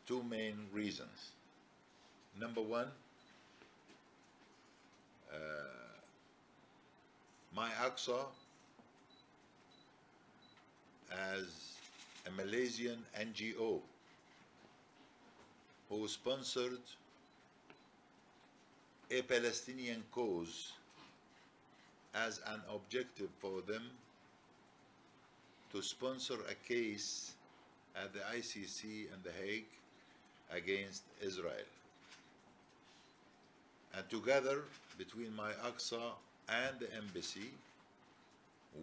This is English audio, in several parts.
two main reasons. Number one, MyAqsa, as a Malaysian NGO who sponsored a Palestinian cause as an objective for them to sponsor a case at the ICC in The Hague against Israel. And together, between MyAqsa and the embassy,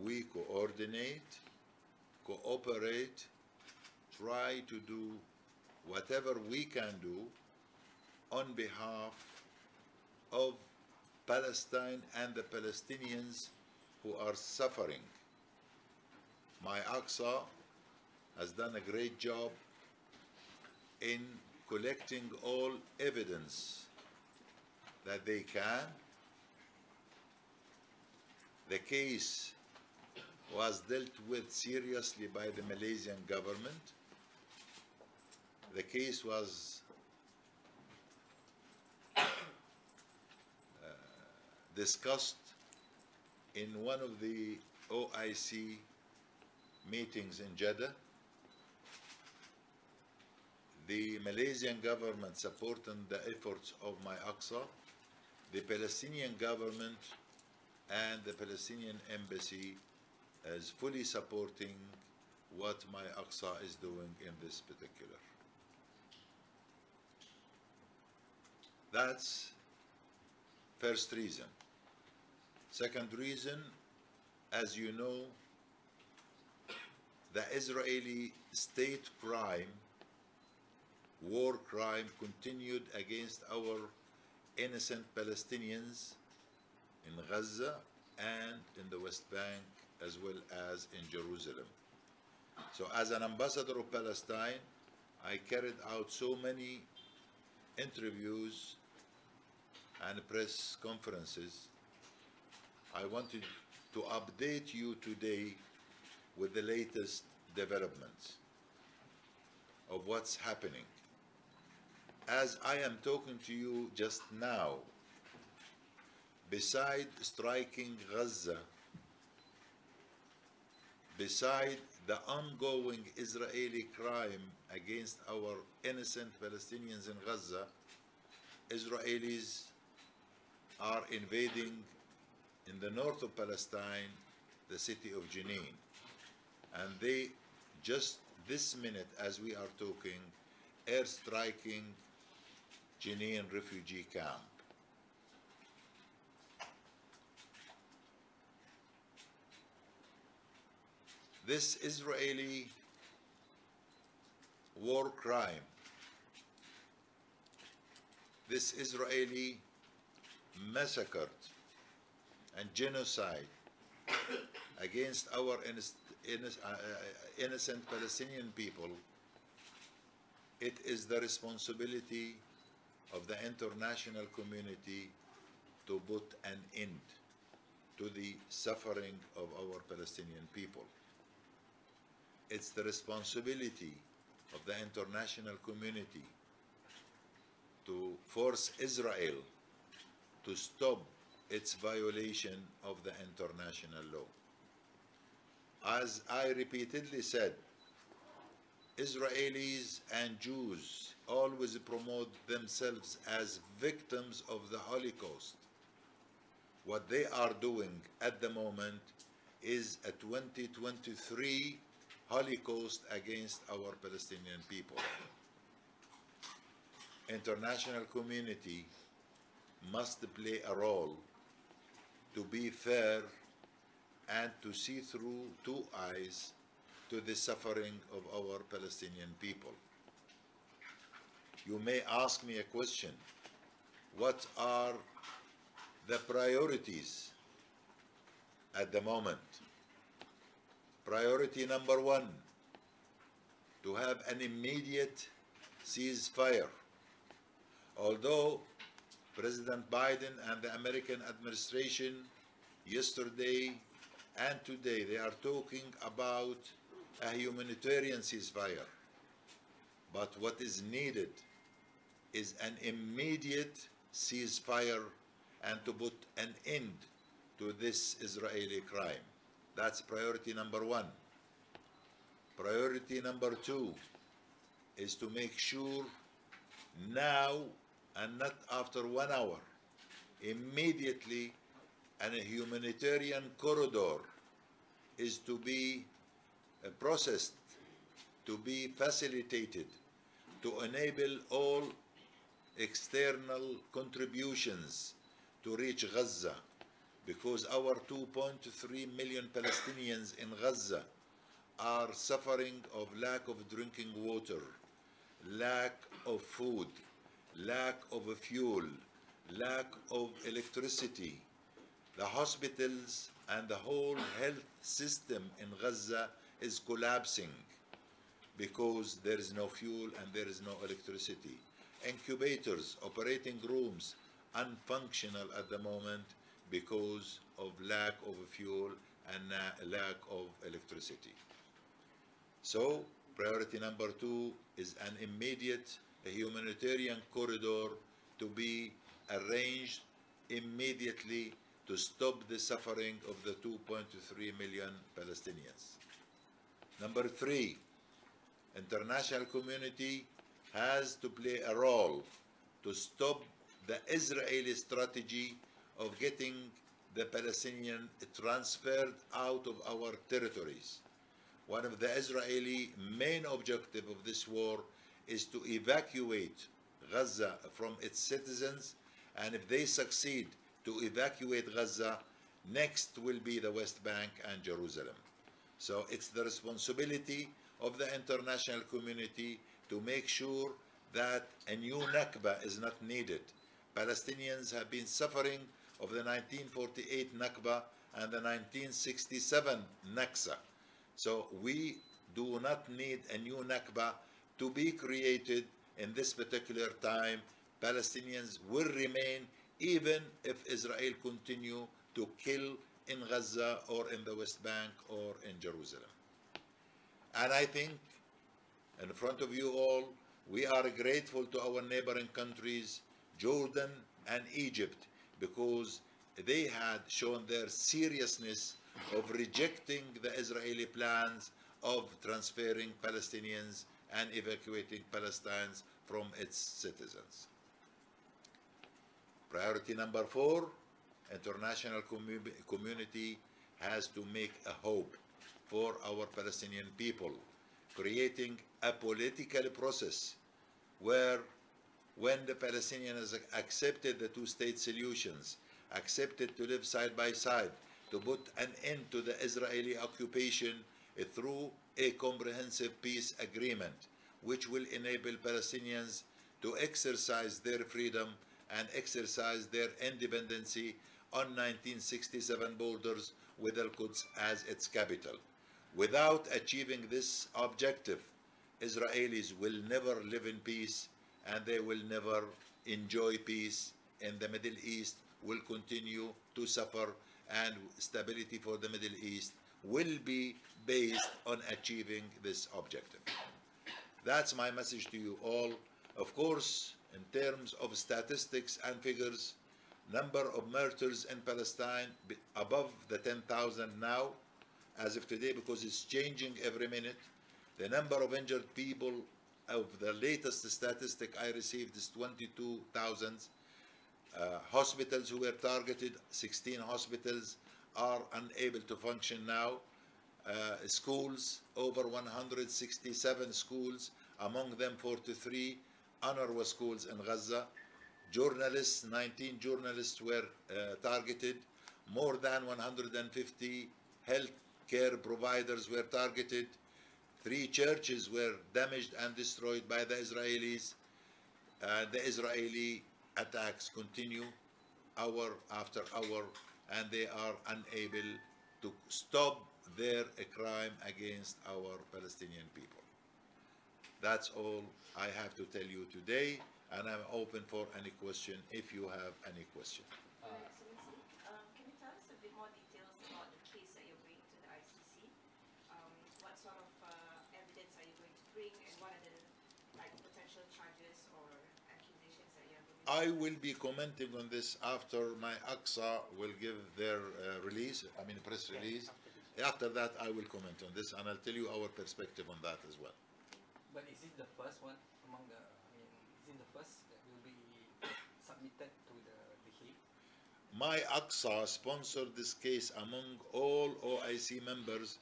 we coordinate, cooperate, try to do whatever we can do on behalf of Palestine and the Palestinians who are suffering. MyAqsa has done a great job in collecting all evidence that they can. The case was dealt with seriously by the Malaysian government. The case was discussed in one of the OIC meetings in Jeddah. The Malaysian government supporting the efforts of MyAqsa, the Palestinian government and the Palestinian embassy is fully supporting what MyAqsa is doing in this particular. That's first reason. Second reason, as you know, the Israeli state crime, war crime continued against our innocent Palestinians in Gaza and in the West Bank, as well as in Jerusalem. So as an ambassador of Palestine, I carried out so many interviews and press conferences. I wanted to update you today with the latest developments of what's happening. As I am talking to you just now, beside striking Gaza, beside the ongoing Israeli crime against our innocent Palestinians in Gaza, Israelis are invading in the north of Palestine, the city of Jenin. And they, just this minute as we are talking, airstriking Jenin refugee camp. This Israeli war crime, this Israeli massacre and genocide against our innocent Palestinian people, it is the responsibility of the international community to put an end to the suffering of our Palestinian people. It's the responsibility of the international community to force Israel to stop its violation of the international law. As I repeatedly said, Israelis and Jews always promote themselves as victims of the Holocaust. What they are doing at the moment is a 2023 Holocaust against our Palestinian people. International community must play a role to be fair and to see through two eyes to the suffering of our Palestinian people. You may ask me a question: what are the priorities at the moment? Priority number one, to have an immediate ceasefire. Although President Biden and the American administration yesterday and today, they are talking about a humanitarian ceasefire. But what is needed is an immediate ceasefire and to put an end to this Israeli crime. That's priority number one. Priority number two is to make sure now and not after 1 hour, immediately, and a humanitarian corridor is to be processed, to be facilitated, to enable all external contributions to reach Gaza, because our 2.3 million Palestinians in Gaza are suffering of lack of drinking water, lack of food, lack of fuel, lack of electricity. The hospitals and the whole health system in Gaza is collapsing because there is no fuel and there is no electricity. Incubators, operating rooms, unfunctional at the moment because of lack of fuel and lack of electricity. So, priority number two is an immediate humanitarian corridor to be arranged immediately to stop the suffering of the 2.3 million Palestinians. Number three, international community has to play a role to stop the Israeli strategy of getting the Palestinian transferred out of our territories. One of the Israeli main objective of this war is to evacuate Gaza from its citizens, and if they succeed to evacuate Gaza, next will be the West Bank and Jerusalem. So it's the responsibility of the international community to make sure that a new Nakba is not needed. Palestinians have been suffering of the 1948 Nakba and the 1967 Naksa. So we do not need a new Nakba to be created in this particular time. Palestinians will remain even if Israel continue to kill in Gaza or in the West Bank or in Jerusalem. And I think in front of you all, we are grateful to our neighboring countries, Jordan and Egypt, because they had shown their seriousness of rejecting the Israeli plans of transferring Palestinians and evacuating Palestine from its citizens. Priority number four, international community has to make a hope for our Palestinian people, creating a political process where when the Palestinians accepted the two-state solutions, accepted to live side by side, to put an end to the Israeli occupation through a comprehensive peace agreement, which will enable Palestinians to exercise their freedom and exercise their independency on 1967 borders with Al-Quds as its capital. Without achieving this objective, Israelis will never live in peace and they will never enjoy peace, and the Middle East will continue to suffer, and stability for the Middle East will be based on achieving this objective. That's my message to you all. Of course, in terms of statistics and figures, number of murders in Palestine above the 10,000 now, as of today, because it's changing every minute. The number of injured people of the latest statistic I received is 22,000. Hospitals who were targeted, 16 hospitals are unable to function now. Schools, over 167 schools, among them 43 UNRWA schools in Gaza. Journalists, 19 journalists were targeted. More than 150 healthcare providers were targeted. 3 churches were damaged and destroyed by the Israelis. The Israeli attacks continue hour after hour, and they are unable to stop their crime against our Palestinian people. That's all I have to tell you today, and I'm open for any question if you have any question. Excellency, can you tell us a bit more details about the case that you're bringing to the ICC? What sort of evidence are you going to bring, and what are the potential charges or accusations that you are going I will be commenting on this after MyAqsa will give their press release. After that, I will comment on this, and I'll tell you our perspective on that as well. But is it the first one among the, is it the first that will be submitted to the Hague? MyAqsa sponsored this case among all OIC members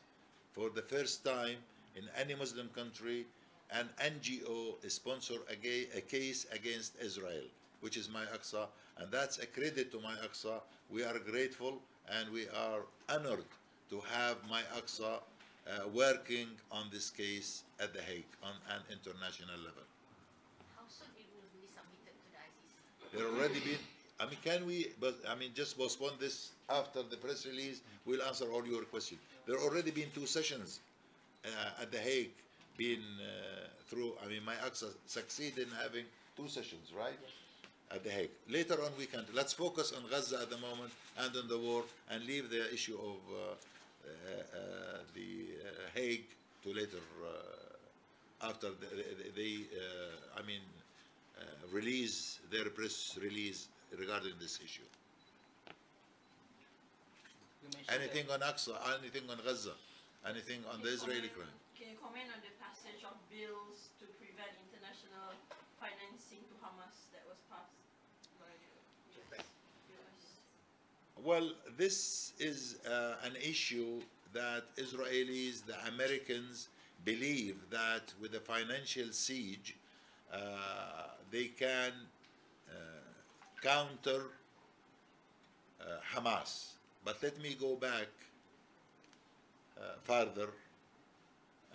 for the first time in any Muslim country. An NGO sponsor a case against Israel, which is MyAqsa, and that's a credit to MyAqsa. We are grateful and we are honored to have MyAqsa working on this case at The Hague on an international level. How soon it will be submitted to the ICC? There already been, can we, just postpone this after the press release? We'll answer all your questions. There already been 2 sessions at The Hague, MyAqsa succeeded in having 2 sessions, right? Yes. At The Hague. Later on we can, let's focus on Gaza at the moment and on the war, and leave the issue of the Hague to later, after they release their press release regarding this issue. You mentioned Anything on Aqsa, anything on Gaza, anything on the Israeli crime? Can you comment on the passage of bills to prevent international financing to Hamas that was passed by the US? Well, this is an issue that Israelis, the Americans, believe that with the financial siege, they can counter Hamas. But let me go back further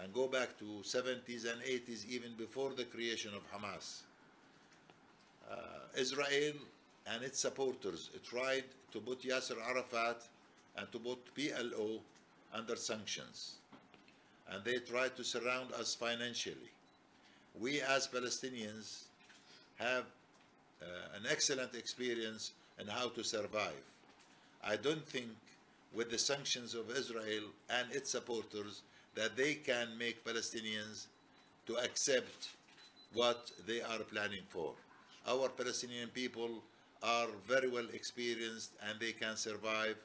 and go back to 70s and 80s, even before the creation of Hamas. Israel and its supporters tried to put Yasser Arafat and to put PLO under sanctions. And they tried to surround us financially. We as Palestinians have an excellent experience in how to survive. I don't think with the sanctions of Israel and its supporters that they can make Palestinians to accept what they are planning for. Our Palestinian people are very well experienced and they can survive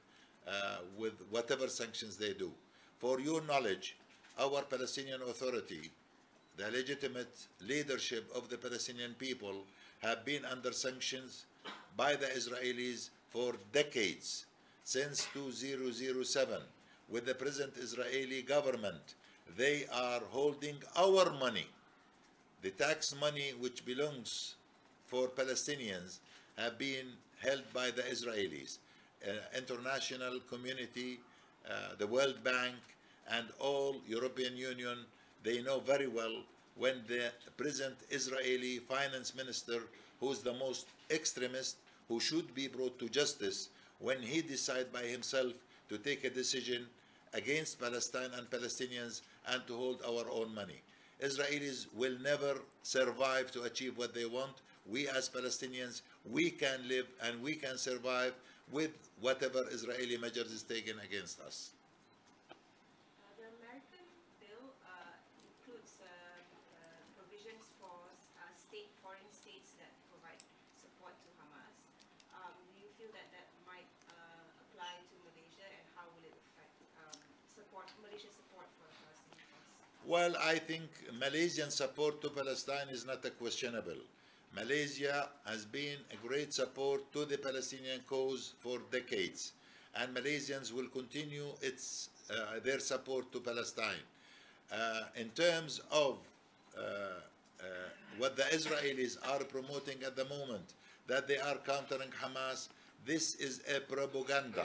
with whatever sanctions they do. For your knowledge, our Palestinian Authority, the legitimate leadership of the Palestinian people, have been under sanctions by the Israelis for decades, since 2007. With the present Israeli government, they are holding our money, the tax money which belongs for Palestinians, have been held by the Israelis. International community, the World Bank, and all European Union, they know very well when the present Israeli finance minister, who's the most extremist, who should be brought to justice, when he decide by himself to take a decision against Palestine and Palestinians and to hold our own money. Israelis will never survive to achieve what they want. We as Palestinians, we can live and we can survive with whatever Israeli measures is taken against us. The American bill includes provisions for foreign states that provide support to Hamas. Do you feel that that might apply to Malaysia, and how will it affect Malaysia's support for the Palestinian cause? Well, I think Malaysian support to Palestine is not questionable. Malaysia has been a great support to the Palestinian cause for decades, and Malaysians will continue their support to Palestine. In terms of what the Israelis are promoting at the moment, that they are countering Hamas, this is a propaganda,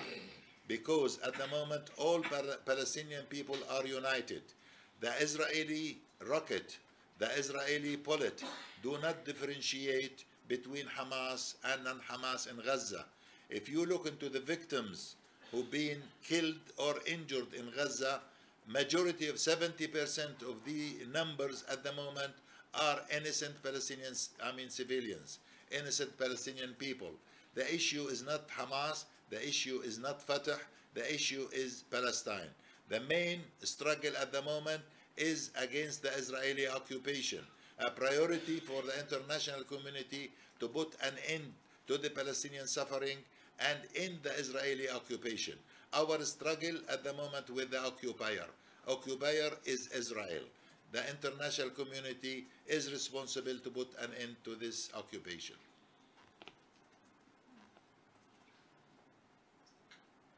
because at the moment all Palestinian people are united. The Israeli rocket, the Israeli bullet do not differentiate between Hamas and non-Hamas in Gaza. If you look into the victims who've been killed or injured in Gaza, majority of 70% of the numbers at the moment are innocent Palestinians, civilians, innocent Palestinian people. The issue is not Hamas, the issue is not Fatah, the issue is Palestine. The main struggle at the moment is against the Israeli occupation. a priority for the international community to put an end to the Palestinian suffering and end the Israeli occupation. Our struggle at the moment with the occupier. Occupier is Israel. The international community is responsible to put an end to this occupation.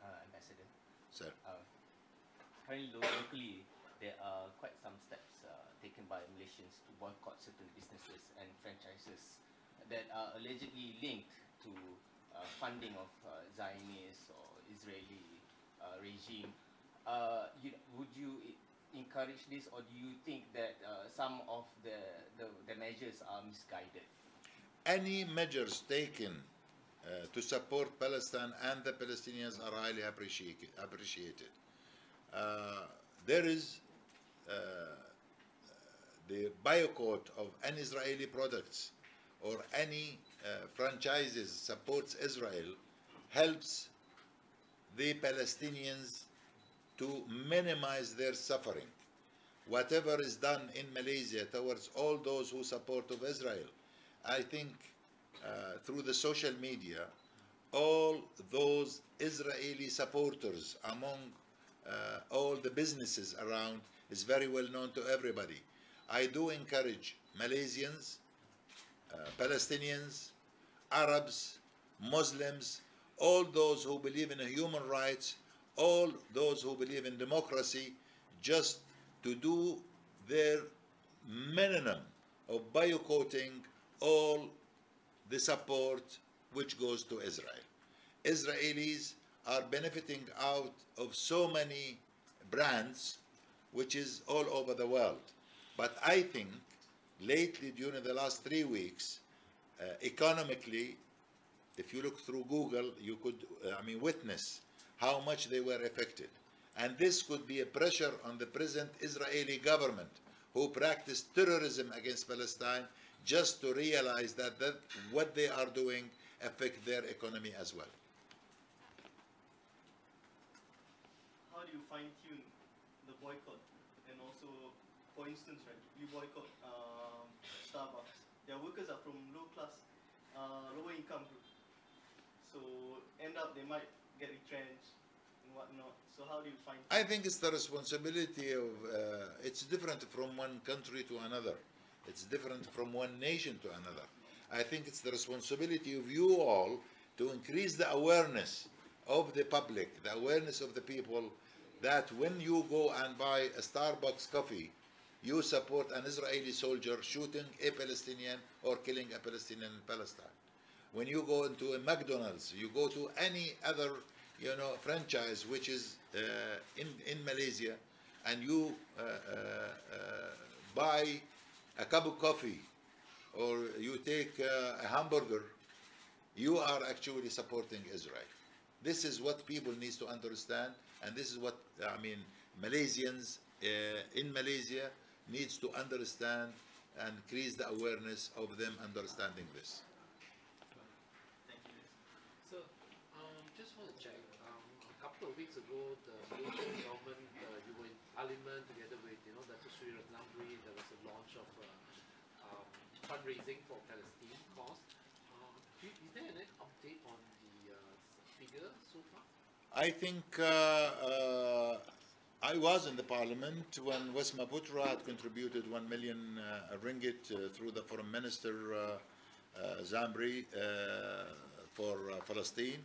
Ambassador. Sir. Currently, locally, there are quite some steps taken by Malaysians to boycott certain businesses and franchises that are allegedly linked to funding of Zionist or Israeli regime. Would you encourage this, or do you think that some of the measures are misguided? Any measures taken to support Palestine and the Palestinians are highly appreciated. There is the boycott of any Israeli products or any franchises supports Israel helps the Palestinians to minimize their suffering. Whatever is done in Malaysia towards all those who support of Israel, I think through the social media, all those Israeli supporters among all the businesses around is very well known to everybody. I do encourage Malaysians, Palestinians, Arabs, Muslims, all those who believe in human rights, all those who believe in democracy, just to do their minimum of boycotting all the support which goes to Israel. Israelis are benefiting out of so many brands which is all over the world. But I think lately, during the last 3 weeks, economically, if you look through Google, you could witness how much they were affected. And this could be a pressure on the present Israeli government, who practice terrorism against Palestine, just to realize that what they are doing affect their economy as well. How do you fine-tune the boycott? And also, for instance, right, you boycott Starbucks. Their workers are from lower income group. So end up they might get retrenched and whatnot. So how do you find? I think it's the responsibility of, it's different from one country to another. It's different from one nation to another. I think it's the responsibility of you all to increase the awareness of the public, the awareness of the people, that when you go and buy a Starbucks coffee, you support an Israeli soldier shooting a Palestinian or killing a Palestinian in Palestine. When you go into a McDonald's, you go to any other franchise which is in Malaysia, and you buy a cup of coffee or you take a hamburger, you are actually supporting Israel. This is what people need to understand, and this is what Malaysians in Malaysia needs to understand and increase the awareness of them understanding this. So, just want to check, a couple of weeks ago, the Malaysian government, you were in Parliament together with, Dato' Sri Ratnabri, there was a launch of fundraising for Palestine cause. Is there any update on the figure so far? I think I was in the parliament when Wesma Putra had contributed 1 million ringgit through the foreign minister Zambri for Palestine.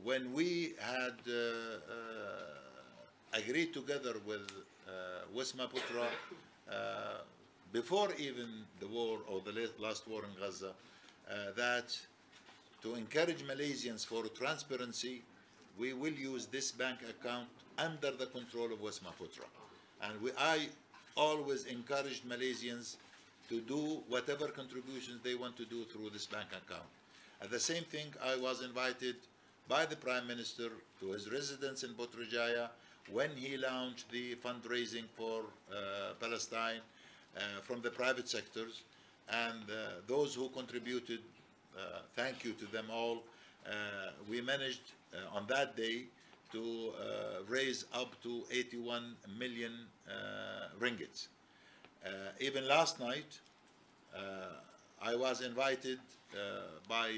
When we had agreed together with Wesma Putra before even the war or the last war in Gaza, that to encourage Malaysians for transparency, we will use this bank account under the control of Wesma Putra. And I always encouraged Malaysians to do whatever contributions they want to do through this bank account. At the same thing, I was invited by the Prime Minister to his residence in Putrajaya when he launched the fundraising for Palestine from the private sectors. And those who contributed, thank you to them all. We managed on that day to raise up to 81 million ringgits. Even last night, I was invited by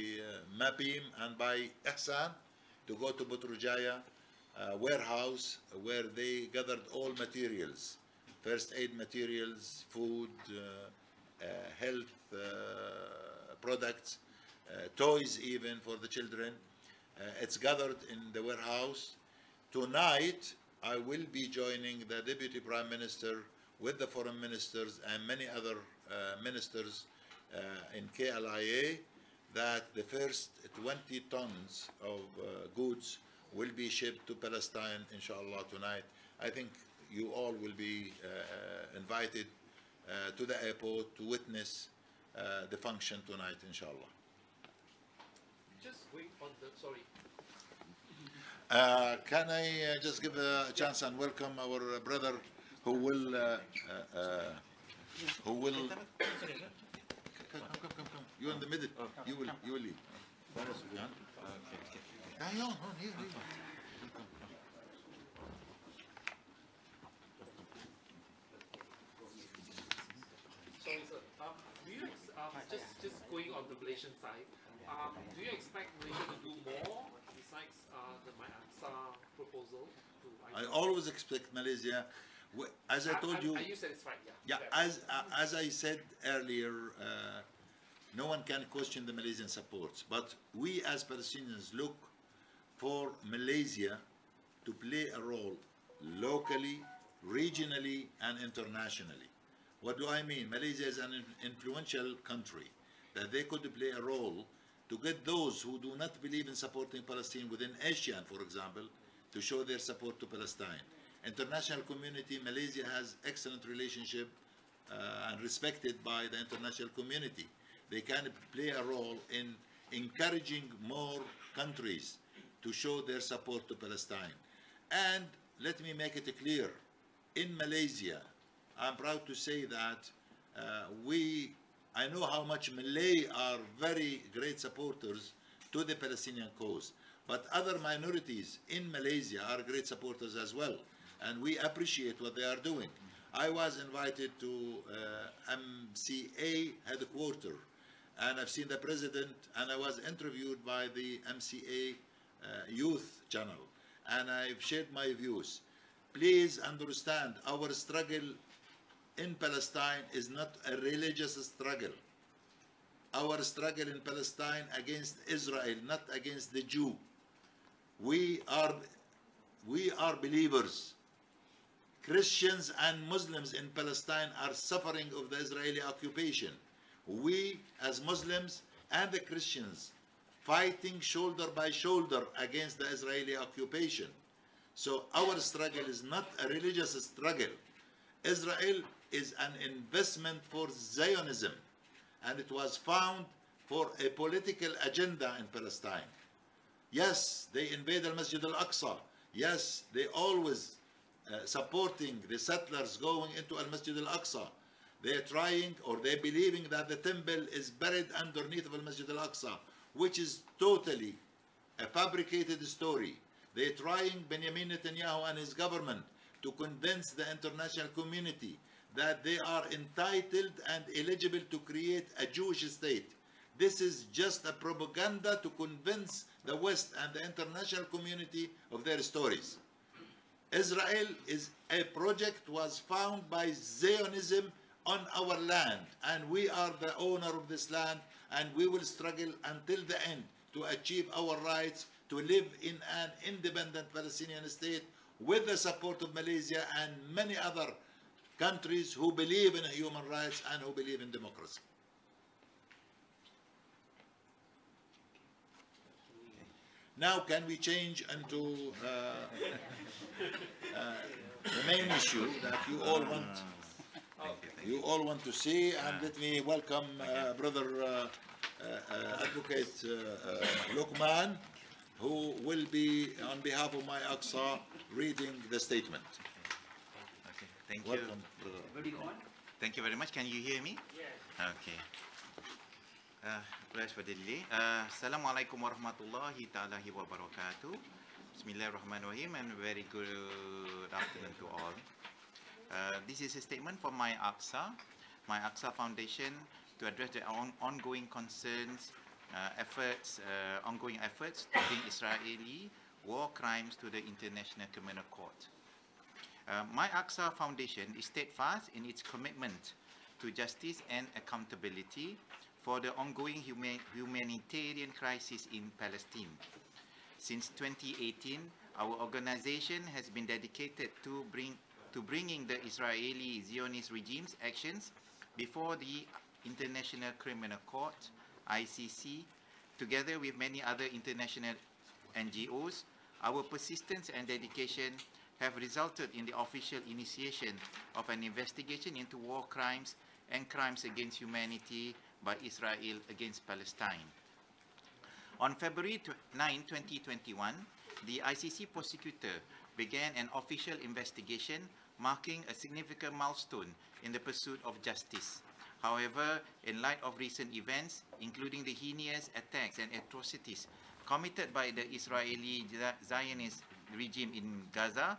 Mapim and by Ihsan to go to Butrujaya warehouse where they gathered all materials, first aid materials, food, health products, toys even for the children. It's gathered in the warehouse. Tonight, I will be joining the Deputy Prime Minister with the foreign ministers and many other ministers in KLIA, that the first 20 tons of goods will be shipped to Palestine, inshallah, tonight. I think you all will be invited to the airport to witness the function tonight, inshallah. Just wait on the, sorry. Can I just give a chance and welcome our brother who will come. You in the middle. You will lead. Here. Sorry, sir. Do you just going on the Malaysian side? Do you expect Malaysia to do more besides the MyAqsa proposal? I always expect Malaysia. As I told you. Are you satisfied? Yeah. As I said earlier, no one can question the Malaysian supports, but we as Palestinians look for Malaysia to play a role locally, regionally, and internationally. What do I mean? Malaysia is an influential country, that they could play a role to get those who do not believe in supporting Palestine within ASEAN, for example, to show their support to Palestine. International community, Malaysia has excellent relationship and respected by the international community. They can play a role in encouraging more countries to show their support to Palestine. And let me make it clear, in Malaysia, I'm proud to say that I know how much Malay are very great supporters to the Palestinian cause, but other minorities in Malaysia are great supporters as well, and we appreciate what they are doing. I was invited to MCA headquarters, and I've seen the president, and I was interviewed by the MCA youth channel, and I've shared my views. Please understand, our struggle in Palestine is not a religious struggle. Our struggle in Palestine against Israel, not against the Jew. We are believers. Christians and Muslims in Palestine are suffering of the Israeli occupation. We as Muslims and the Christians fighting shoulder by shoulder against the Israeli occupation. So our struggle is not a religious struggle. Israel is an investment for Zionism, and it was found for a political agenda in Palestine. Yes, they invade al-Masjid al-Aqsa. Yes, they always supporting the settlers going into al-Masjid al-Aqsa. They're trying, or they're believing that the temple is buried underneath of al-Masjid al-Aqsa, which is totally a fabricated story. They're trying, Benjamin Netanyahu and his government, to convince the international community that they are entitled and eligible to create a Jewish state. This is just a propaganda to convince the West and the international community of their stories. Israel is a project was found by Zionism on our land, and we are the owner of this land, and we will struggle until the end to achieve our rights to live in an independent Palestinian state with the support of Malaysia and many other countries who believe in human rights and who believe in democracy. Now can we change into the main issue that you all want to see, and let me welcome brother advocate Luqman, who will be on behalf of MyAqsa reading the statement. Okay, thank Welcome, you. Thank you very much. Can you hear me? Yes. Okay. Apologize for the delay. Assalamualaikum warahmatullahi ta'ala wabarakatuh. Bismillahirrahmanirrahim, and very good afternoon to all. This is a statement from MyAqsa. MyAqsa Foundation to address the ongoing concerns, ongoing efforts to bring Israeli war crimes to the International Criminal Court. MyAqsa Foundation is steadfast in its commitment to justice and accountability for the ongoing humanitarian crisis in Palestine. Since 2018, our organization has been dedicated to bringing the Israeli Zionist regime's actions before the International Criminal Court, ICC, together with many other international NGOs. Our persistence and dedication have resulted in the official initiation of an investigation into war crimes and crimes against humanity by Israel against Palestine. On February 9, 2021, the ICC prosecutor began an official investigation marking a significant milestone in the pursuit of justice. However, in light of recent events, including the heinous attacks and atrocities committed by the Israeli Zionist regime in Gaza,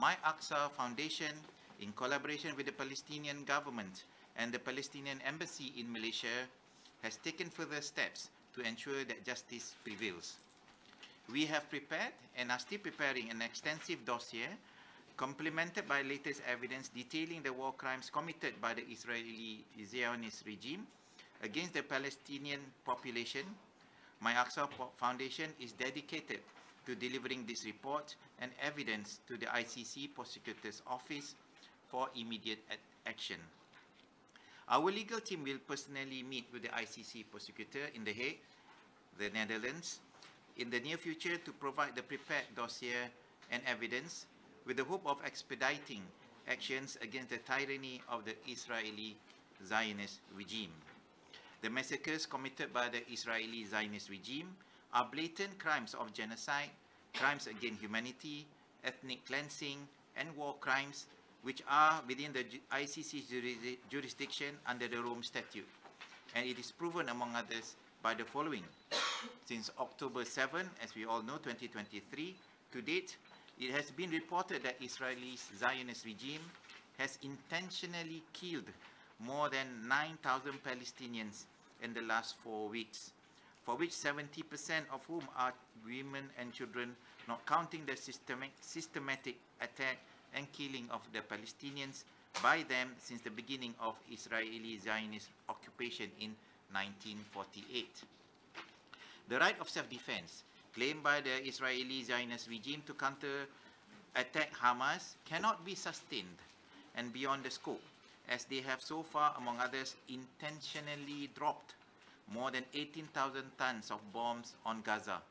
MyAqsa Foundation, in collaboration with the Palestinian government and the Palestinian embassy in Malaysia, has taken further steps to ensure that justice prevails. We have prepared and are still preparing an extensive dossier complemented by latest evidence detailing the war crimes committed by the Israeli Zionist regime against the Palestinian population. MyAqsa Foundation is dedicated to delivering this report and evidence to the ICC Prosecutor's Office for immediate action. Our legal team will personally meet with the ICC Prosecutor in The Hague, the Netherlands, in the near future to provide the prepared dossier and evidence with the hope of expediting actions against the tyranny of the Israeli Zionist regime. The massacres committed by the Israeli Zionist regime are blatant crimes of genocide, crimes against humanity, ethnic cleansing, and war crimes which are within the ICC's jurisdiction under the Rome Statute. And it is proven, among others, by the following. Since October 7, as we all know, 2023, to date, it has been reported that Israel's Zionist regime has intentionally killed more than 9,000 Palestinians in the last 4 weeks, for which 70% of whom are women and children, not counting the systematic attack and killing of the Palestinians by them since the beginning of Israeli Zionist occupation in 1948. The right of self-defense claimed by the Israeli Zionist regime to counter-attack Hamas cannot be sustained and beyond the scope, as they have so far, among others, intentionally dropped more than 18,000 tons of bombs on Gaza.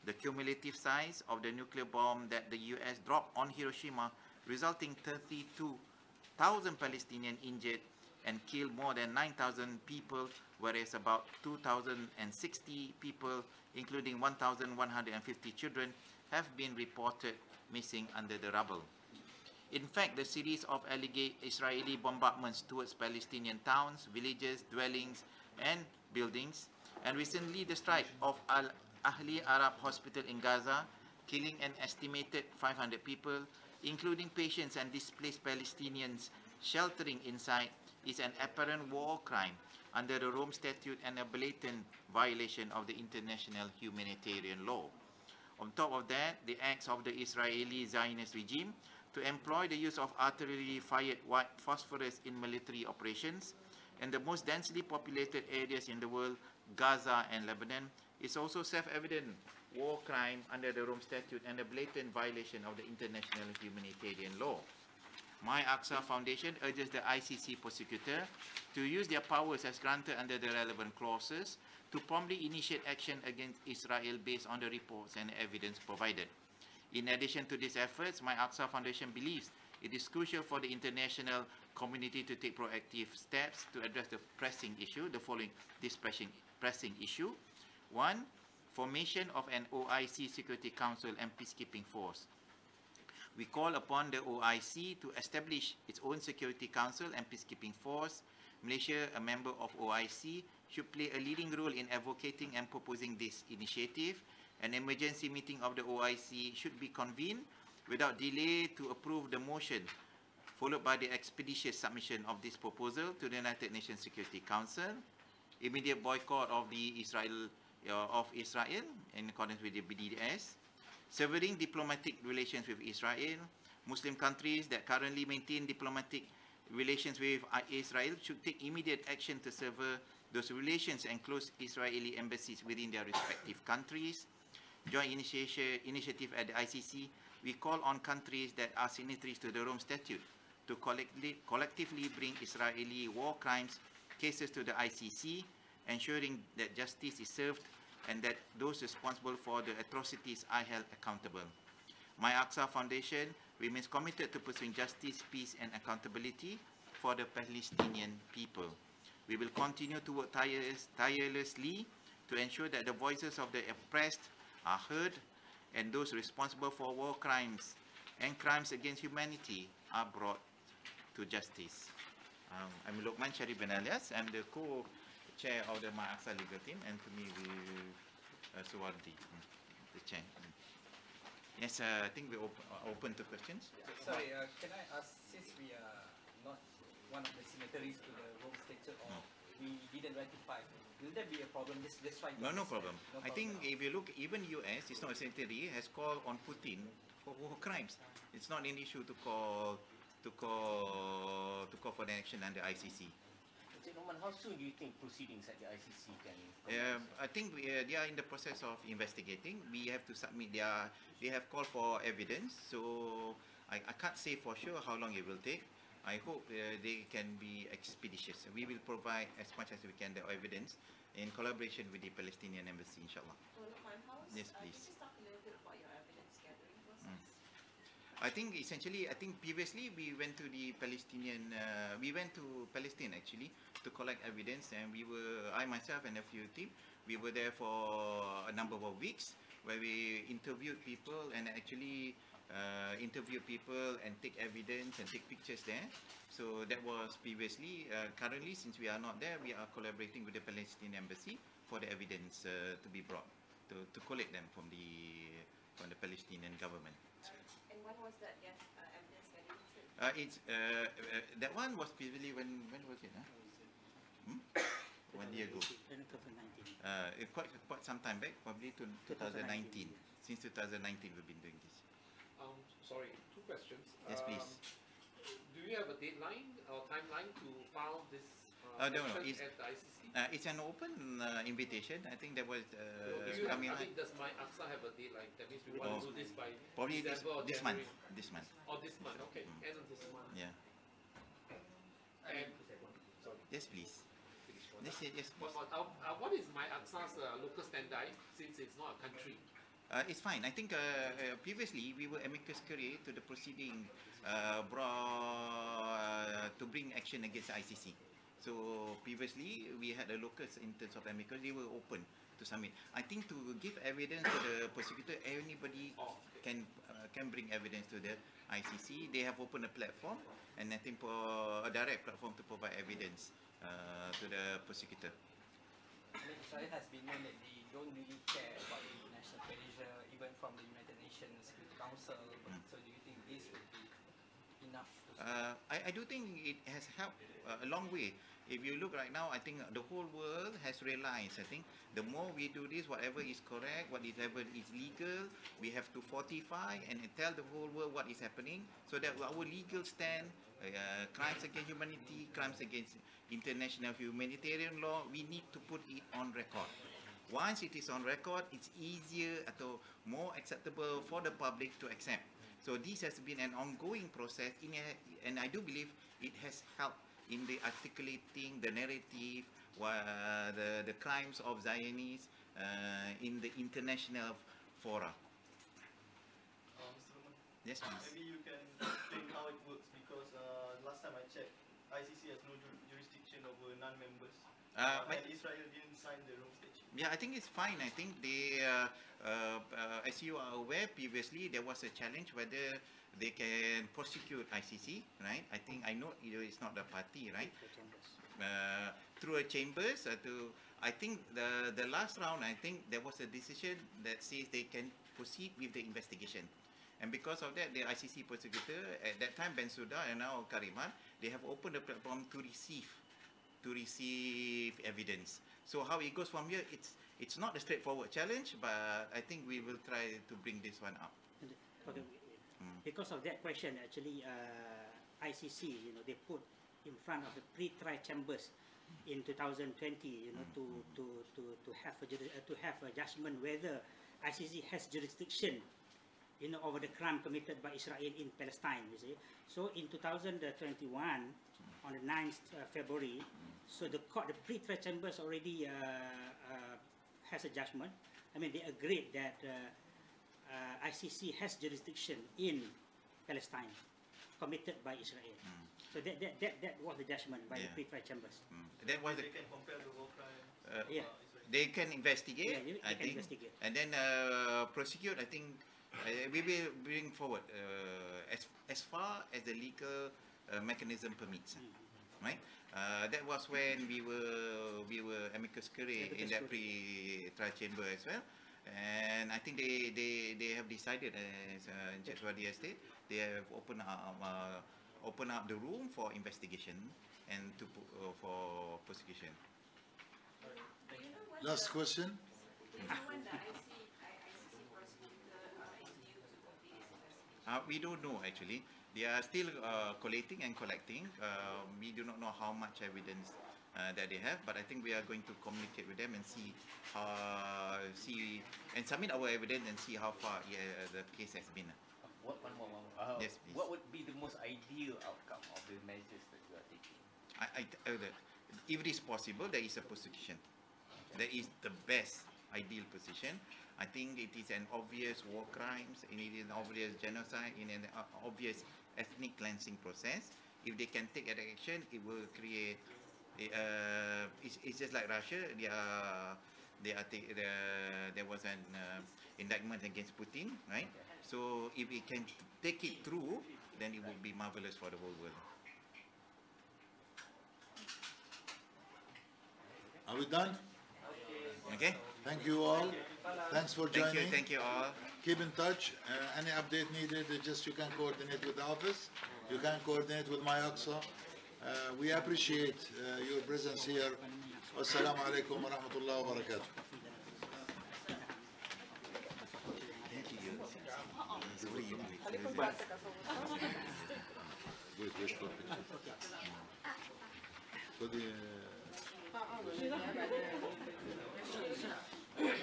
The cumulative size of the nuclear bomb that the US dropped on Hiroshima, resulting 32,000 Palestinians injured and killed more than 9,000 people, whereas about 2,060 people, including 1,150 children, have been reported missing under the rubble. In fact, the series of alleged Israeli bombardments towards Palestinian towns, villages, dwellings, and buildings, and recently the strike of Al-Ahli Arab Hospital in Gaza, killing an estimated 500 people, including patients and displaced Palestinians sheltering inside, is an apparent war crime under the Rome Statute and a blatant violation of the international humanitarian law. On top of that, the acts of the Israeli Zionist regime to employ the use of artillery-fired white phosphorus in military operations in the most densely populated areas in the world, Gaza and Lebanon, is also self-evident war crime under the Rome Statute and a blatant violation of the international humanitarian law. MyAqsa Foundation urges the ICC prosecutor to use their powers as granted under the relevant clauses to promptly initiate action against Israel based on the reports and evidence provided. In addition to these efforts, MyAqsa Foundation believes it is crucial for the international community to take proactive steps to address the pressing issue, this pressing issue. 1. Formation of an OIC Security Council and Peacekeeping Force. We call upon the OIC to establish its own Security Council and Peacekeeping Force. Malaysia, a member of OIC, should play a leading role in advocating and proposing this initiative. An emergency meeting of the OIC should be convened without delay to approve the motion, followed by the expeditious submission of this proposal to the United Nations Security Council. immediate boycott of the Israel in accordance with the BDS, severing diplomatic relations with Israel. Muslim countries that currently maintain diplomatic relations with Israel should take immediate action to sever those relations and close Israeli embassies within their respective countries. Joint initiative at the ICC, we call on countries that are signatories to the Rome Statute to collectively bring Israeli war crimes cases to the ICC, ensuring that justice is served and that those responsible for the atrocities are held accountable. MyAqsa Foundation remains committed to pursuing justice, peace, and accountability for the Palestinian people. We will continue to work tirelessly to ensure that the voices of the oppressed are heard and those responsible for war crimes and crimes against humanity are brought to justice. I'm Lokman Sharif bin Alias. I'm the co-chair of the MyAqsa legal team, and to me, Suwardi, the chair. Yes, I think we're open to questions. Sorry, can I ask, since we are not one of the signatories to the Rome Statute, or we didn't ratify, will there be a problem? Just trying to No problem. No I think if you look, even US, it's not a signatory, has called on Putin for war crimes. It's not an issue to call for an action under ICC. Norman, how soon do you think proceedings at the ICC can? I think they are in the process of investigating. We have to submit they have called for evidence, so I can't say for sure how long it will take. I hope they can be expeditious. We will provide as much as we can the evidence in collaboration with the Palestinian Embassy, inshallah. Yes, please. Can you just talk a little bit about your evidence gathering process? I think essentially, previously we went to the Palestinian, we went to Palestine actually to collect evidence, and I myself and a few team, we were there for a number of weeks where we interviewed people and actually take evidence and take pictures there. So that was previously. Currently, since we are not there, we are collaborating with the Palestinian Embassy for the evidence to be brought, to collect them from the Palestinian government. And when was that evidence gathering? That one was previously when was it? 1 year ago. Quite some time back, probably to 2019. Since 2019, we've been doing this. Sorry, two questions. Yes, please. Do you have a deadline or timeline to file this No, action at the ICC? It's an open invitation. I think that was coming. Does MyAqsa have a deadline? That means we want to do this by probably December or this month. January? This month. Or this month? Okay, end of this month. Yeah. And sorry. Yes, please. Yes, One more. What is MyAqsa's local standard since it's not a country? It's fine. I think previously we were amicus curiae to the proceeding to bring action against the ICC. So previously we had a locus in terms of amicus. They were open to submit. I think to give evidence to the prosecutor, anybody can bring evidence to the ICC. They have opened a platform, and I think for a direct platform to provide evidence to the prosecutor. Israel has been known that they don't really care about the international pressure, even from the United Nations Security Council. So do you think this would be enough to I do think it has helped a long way. If you look right now, I think the whole world has realized, I think, the more we do this, whatever is correct, whatever is legal, we have to fortify and tell the whole world what is happening, so that our legal stand, crimes against humanity, crimes against international humanitarian law, we need to put it on record. Once it is on record, it's easier or more acceptable for the public to accept. So this has been an ongoing process, and I do believe it has helped in the articulating the narrative, the crimes of Zionists in the international fora. Mr. Roman, Yes, please. maybe you can explain how it works, because last time I checked, ICC has no jurisdiction over non-members. And Israel didn't sign the Rome Statute. Yeah, I think it's fine. I think they, as you are aware, previously there was a challenge whether they can prosecute ICC, right? I know it's not the party, right? Through a chambers. I think the last round, I think there was a decision that says they can proceed with the investigation. And because of that, the ICC prosecutor, at that time Bensouda and now Kariman, they have opened the platform to receive evidence. So how it goes from here, it's not a straightforward challenge, but I think we will try to bring this one up. Okay. Because of that question, actually, ICC, they put in front of the pre-trial chambers in 2020, to have a judgment whether ICC has jurisdiction, over the crime committed by Israel in Palestine. You see, so in 2021, on the 9th February, so the court, the pre-trial chambers already has a judgment. I mean, they agreed that ICC has jurisdiction in Palestine committed by Israel. So that was the judgment by the pre-trial chambers. That was They can compare the war crimes. Yeah. They can investigate, Yeah, they I can think, investigate. and then prosecute. I think we will bring forward as far as the legal mechanism permits, right? That was when we were amicus curiae in that pre-trial chamber as well, and I think they have decided, as Judge Wadi has said, they have opened up the room for investigation and for prosecution. Last question. Do you know when the ICC prosecutor is due to complete his investigation? We don't know actually. They are still collating and collecting. We do not know how much evidence that they have, but I think we are going to communicate with them and see and submit our evidence and see how far the case has been. One more. Yes, please. What would be the most ideal outcome of the measures that you are taking? If it is possible, there is a prosecution. That is the best ideal position. I think it is an obvious war crimes, and it is an obvious genocide, in an obvious ethnic cleansing process. If they can take that action, it will create. It's just like Russia. There was an indictment against Putin, right? So if we can take it through, then it will be marvelous for the whole world. Are we done? Okay. Thank you all. Thanks for joining. Thank you all. Keep in touch. Any update needed, you can coordinate with the office. You can coordinate with MyAqsa. We appreciate your presence here. Wassalamu alaikum wa rahmatullahi wa barakatuh.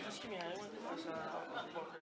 Excuse me, I want to ask